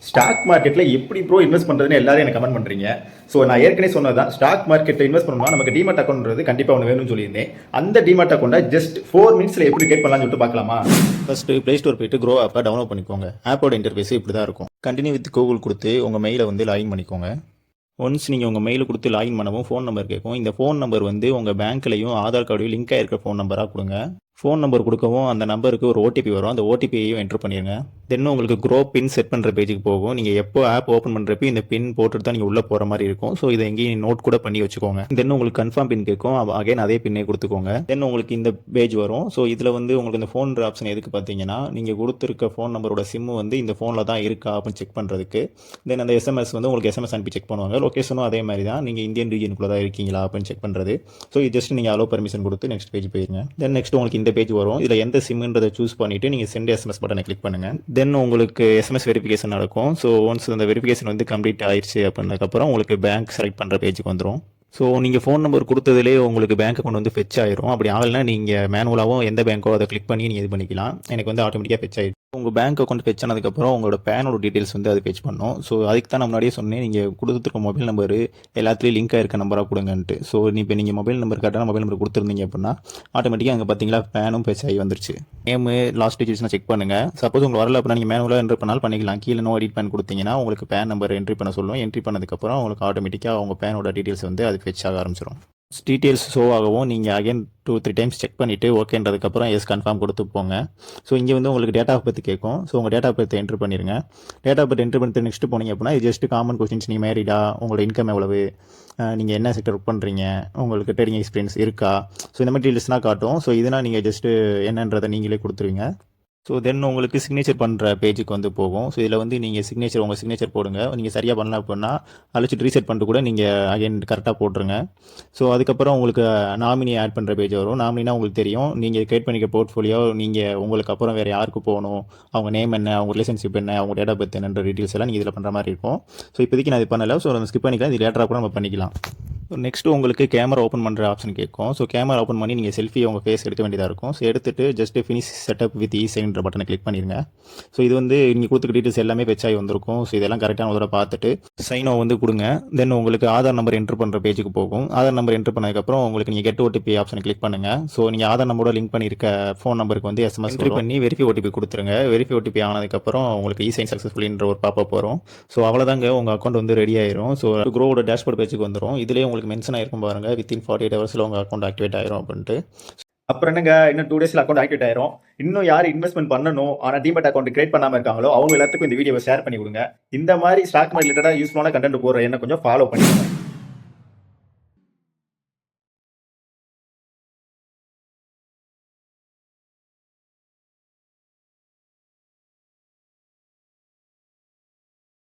Stock மார்க்கெட்ல எப்படி bro invest பண்றதுன்னு எல்லாரும் எனக்கு கமெண்ட் பண்றீங்க. ஸோ நான் ஏற்கனவே சொன்னதான், ஸ்டாக் மார்க்கெட்ல இன்வெஸ்ட் பண்ணணும்னா நமக்கு டிமேட் அக்கௌண்ட்ன்றது கண்டிப்பா ஒன்று வேணும்னு சொல்லியிருந்தேன். அந்த டிமேட் அக்கௌண்ட்டை ஜஸ்ட் 4 மினிட்ஸ்ல எப்படி கிரியேட் பண்ணலாம்னு சொல்லிட்டு பார்க்கலாமா? ஃபர்ஸ்ட் பிளே ஸ்டோர் போயிட்டு க்ரோ ஆப்பை டவுன்லோட் பண்ணிக்கோங்க. ஆப்போட இன்டர்ஃபேஸ் இப்படி தான் இருக்கும். கண்டினியூ வித் கூகுள் கொடுத்து உங்க மெயிலை வந்து லாகின் பண்ணிக்கோங்க. ஒன்ஸ் நீங்கள் உங்கள் மெயில் கொடுத்து லாகின் பண்ணவும் ஃபோன் நம்பர் கேட்கும். இந்த ஃபோன் நம்பர் வந்து உங்கள் பேங்க்லையும் ஆதார் கார்டையும் லிங்க் ஆகிருக்கிற ஃபோன் நம்பராக கொடுங்க. ஃபோன் நம்பர் கொடுக்கவும் அந்த நம்பருக்கு ஒரு ஓடிபி வரும். அந்த ஓடிபியையும் என்ட்ரு பண்ணிடுங்க. தென் உங்களுக்கு க்ரோ பின் செட் பண்ணுற பேஜுக்கு போகும். நீங்கள் எப்போ ஆப் ஓப்பன் பண்ணுறப்ப இந்த பின் போட்டுட்டு தான் நீங்கள் உள்ளே போகிற மாதிரி இருக்கும். ஸோ இதை எங்கேயும் நோட் கூட பண்ணி வச்சுக்கோங்க. தென் உங்களுக்கு கன்ஃபார்ம் பின் கேட்கும். அகைன் அதே பின்னே கொடுத்துக்கோங்க. தென் உங்களுக்கு இந்த பேஜ் வரும். ஸோ இதில் வந்து உங்களுக்கு இந்த ஃபோன் ஆப்ஷன் எதுக்கு பார்த்தீங்கன்னா, நீங்கள் கொடுத்துருக்க ஃபோன் நம்பரோட சிம்மு வந்து இந்த ஃபோனில் தான் இருக்கா அப்படின்னு செக் பண்ணுறதுக்கு. தென் அந்த எஸ்எம்எஸ் வந்து உங்களுக்கு எஸ்எம்எஸ் அனுப்பி செக் பண்ணுவாங்க. லொக்கேஷனும் அதே மாதிரி தான், நீங்கள் இந்தியன் ரீஜனுக்குள்ளே தான் இருக்கீங்களா அப்படின்னு செக் பண்ணுறது. ஸோ இது ஜஸ்ட் நீங்கள் அலோ பர்மிஷன் கொடுத்து நெக்ஸ்ட் பேஜ் போயிருங்க. தென் நெக்ஸ்ட் உங்களுக்கு இந்த பேஜ் வரும். இதில் எந்த சிம்ன்றதை சூஸ் பண்ணிவிட்டு நீங்கள் சென்ட் எஸ்எம்எஸ் பட்டனை கிளிக் பண்ணுங்கள். தென் உங்களுக்கு எஸ்எம்எஸ் வெரிஃபிகேஷன் நடக்கும். ஸோ ஒன்ஸ் அந்த வெரிஃபிகேஷன் வந்து கம்ப்ளீட் ஆயிடுச்சு அப்படின்னதுக்கப்புறம் உங்களுக்கு பேங்க் செலக்ட் பண்ணுற பேஜுக்கு வந்துடும். ஸோ நீங்கள் ஃபோன் நம்பர் கொடுத்ததுலே உங்களுக்கு பேங்க் அக்கௌண்ட் வந்து ஃபெச் ஆயிரும். அப்படி ஆகலைன்னா நீங்கள் மேனுவலாகவும் எந்த பேங்க்கோ அதை கிளிக் பண்ணி நீங்கள் இது பண்ணிக்கலாம். எனக்கு வந்து ஆட்டோமேட்டிக்காக ஃபெச் ஆயிடும். உங்கள் பேங்க் அக்கௌண்ட் ஃபெச் ஆனதுக்கப்புறம் உங்களோட பேனோட டீட்டெயில்ஸ் வந்து அது ஃபெச் பண்ணும். ஸோ அதுக்கு தான் நான் முன்னாடியே சொன்னேன், நீங்கள் கொடுத்துருக்க மொபைல் நம்பர் எல்லாத்துலேயும் லிங்க் ஆயிருக்க நம்பராக கொடுங்கன்ட்டு. ஸோ இப்போ நீங்கள் மொபைல் நம்பர் கரெக்டான மொபைல் நம்பர் கொடுத்துருந்தீங்க அப்படின்னா ஆட்டோமேட்டிக்காக அங்கே பார்த்தீங்களா பேனும் ஃபெச் ஆகி வந்துருச்சு. நேமு லாஸ்ட் டிஜிட்ஸ்லாம் செக் பண்ணுங்கள். சப்போஸ் உங்களுக்கு வரல அப்படின்னா நீங்கள் மேனுவலாக என்ட்ரி பண்ணாலும் பண்ணிக்கலாம். கீழே நோ எடிட் பேன் கொடுத்தீங்கன்னா உங்களுக்கு பேன் நம்பர் என்ட்ரி பண்ண சொல்லுவோம். என்ட்ரி பண்ணதுக்கப்புறம் உங்களுக்கு ஆட்டோமேட்டிக்காக உங்கள் பேனோட டீட்டெயில்ஸ் வந்து அது ஃபெச் ஆக ஆரம்பிச்சிடும். டீட்டெயில்ஸ் ஷோ ஆகவும் நீங்கள் அகைன் 2-3 டைம்ஸ் செக் பண்ணிவிட்டு ஓகேன்றதுக்கப்புறம் எஸ் கன்ஃபார்ம் கொடுத்து போங்க. ஸோ இங்கே வந்து உங்களுக்கு டேட் ஆஃப் பர்த் கேட்கும். ஸோ உங்கள் டேட் ஆஃப் பர்த் என்ட்ரு பண்ணிடுங்க. டேட் ஆஃப் பர்த் என்ட்ரு பண்ணிட்டு நெக்ஸ்ட் போனீங்க அப்படின்னா இது ஜஸ்ட் காமன் கொஸ்டின்ஸ். நீங்கள் மேரிடா, உங்களோட இன்கம் எவ்வளவு, நீங்கள் என்ன செக்டர் ஒர்க் பண்ணுறீங்க, உங்களுக்கு ட்ரேடிங் எக்ஸ்பீரியன்ஸ் இருக்கா, ஸோ இந்த மாதிரி டீட்டெயில்ஸ்லாம் காட்டும். ஸோ இதனால் நீங்கள் ஜஸ்ட்டு என்னன்றதை நீங்களே கொடுத்துருவீங்க. ஸோ தென் உங்களுக்கு சிக்னேச்சர் பண்ணுற பேஜுக்கு வந்து போகும். ஸோ இதில் வந்து நீங்கள் உங்கள் சிக்னேச்சர் போடுங்க. நீங்கள் சரியாக பண்ணலாம் அப்படின்னா அழைச்சிட்டு ரீசெட் பண்ணிட்டு கூட நீங்கள் அகைன் கரெக்டாக போட்டுருங்க. ஸோ அதுக்கப்புறம் உங்களுக்கு நாமினி ஆட் பண்ணுற பேஜ் வரும். நாமினா உங்களுக்கு தெரியும், நீங்கள் கிரியேட் பண்ணிக்க போர்ட்ஃபோலியோ நீங்கள் உங்களுக்கு அப்புறம் வேறு யாருக்கு போகணும், அவங்க நேம் என்ன, அவங்க ரிலேஷன்ஷிப் என்ன, அவங்க டேட் ஆஃப் பர்த் என்னன்ற டீட்டெயில்ஸ் எல்லாம் நீங்கள் இதில் பண்ணுற மாதிரி இருக்கும். ஸோ இப்போதைக்கு நான் இது பண்ணலை. ஸோ நம்ம ஸ்கிப் பண்ணிக்கலாம். இது லேட்டராக கூட நம்ம பண்ணிக்கலாம். நெக்ஸ்ட்டு உங்களுக்கு கேமரா ஓப்பன் பண்ணுற ஆப்ஷன் கேட்கும். ஸோ கேமரா ஓப்பன் பண்ணி நீங்கள் செல்ஃபி உங்கள் ஃபேஸ் எடுக்க வேண்டியதாக இருக்கும். ஸோ எடுத்துட்டு ஜஸ்ட் ஃபினிஷ் செட்டப் வித் இசைன்ற பட்டனை கிளிக் பண்ணிடுங்க. ஸோ இது வந்து நீங்கள் கொடுத்துக்க டீட்டெயில்ஸ் எல்லாமே ஃபெச் வந்திருக்கும். ஸோ இதெல்லாம் கரெக்டான ஒரு தடவை பார்த்துட்டு சைனோ வந்து கொடுங்க. தென் உங்களுக்கு ஆதார் நம்பர் என்ட்ரு பண்ணுற பேஜுக்கு போகும். ஆதார் நம்பர் என்ட்ரு பண்ணதுக்கப்புறம் உங்களுக்கு நீங்கள் கெட் ஓடிபி ஆப்ஷனை கிளிக் பண்ணுங்கள். ஸோ நீங்கள் ஆதார் நம்பரோட லிங்க் பண்ணியிருக்க ஃபோன் நம்பருக்கு வந்து எஸ்எம்எஸ் என்ட்ரி பண்ணி வெரிஃபை ஓடிபி கொடுத்துருங்க. வெரிஃபை ஓடிபி ஆனதுக்கப்புறம் உங்களுக்கு இசைன் சக்ஸஸ்ஃபுல்ன்ற ஒரு பாப்பப் வரும். ஸோ அவ்வளோதாங்க, உங்கள் அக்கௌண்ட் வந்து ரெடி ஆயிரும். ஸோ க்ரோவோட டேஷ்போர்ட் பேஜுக்கு வந்துடும். இதிலே உங்களுக்கு மென்ஷன் ஆயிருக்கும் பாருங்க, வித்தின் 48 ஹவர்ஸில் உங்கள் அக்கௌண்ட் ஆக்டிவேட் ஆயிரும் அப்படின்ட்டு. அப்புறம் என்னங்க, இன்னும் 2 டேஸில் அக்கௌண்ட் ஆக்டிவேட் ஆயிரும். இன்னும் யார் இன்வெஸ்ட்மெண்ட் பண்ணணும் ஆனால் டிமேட் அக்கௌண்ட் கிரியேட் பண்ணாமல் இருக்காங்களோ அவங்க எல்லாத்துக்கும் இந்த வீடியோவை ஷேர் பண்ணி கொடுங்க. இந்த மாதிரி ஸ்டாக் மார்க்கெட் ரிலேட்டடாக யூஸ்ஃபுல்லான கண்டென்ட் போடுற என்ன கொஞ்சம் ஃபாலோ பண்ணிக்கோங்க.